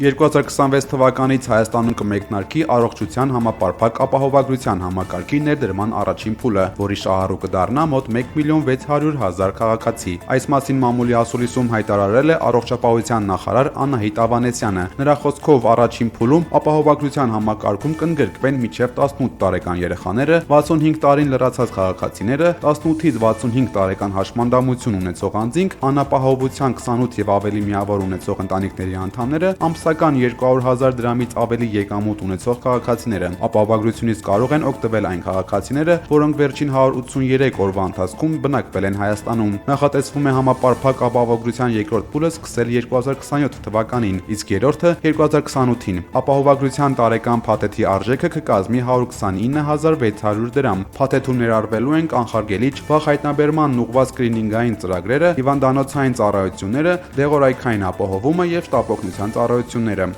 2026 թվականից Հայաստանում կմեկնարկի առողջության համապարփակ ապահովագրության համակարգի ներդրման առաջին փուլը, որի շահառու կդառնա մոտ 1.6 միլիոն քաղաքացի։ Այս մասին մամուլի ասուլիսում հայտարարել է առողջապահության նախարար Անահիտ Ավանեսյանը։ Նրա խոսքով առաջին փուլում ապահովագրության համակարգում կընդգրկվեն մինչև 18 տարեկան երեխաները, 65 տարին լրացած քաղաքացիները, 18-ից 65 տարեկան հաշմանդամություն ունեցող անձինք, անապահովության 28 եւ ավելի միավոր ունեցող ընտանիքների անդամները, ամսական 200,000 դրամից ավելի եկամուտ ունեցող քաղաքացիները։ Ապահովագրությունից կարող են օգտվել այն քաղաքացիները, որոնք վերջին 183 օրվա ընթացքում բնակվել են Հայաստանում։ Նախատեսվում է համապարփակ ապահովագրության երկրորդ փուլը սկսել 2027 թվականին, իսկ երրորդը 2028-ին։ Ապահովագրության տարեկան փաթեթի արժեքը կկազմի 129,600 դրամ։ Փաթեթում ներառվելու են կանխարգելիչ, վաղ հայտնաբերմանն ուղղված սկրինինգային ծրագրերը, հիվանդանոցային ծառայությունները, դեղորայքային ապահովումը եւ շտապօգնության ծառայությունները։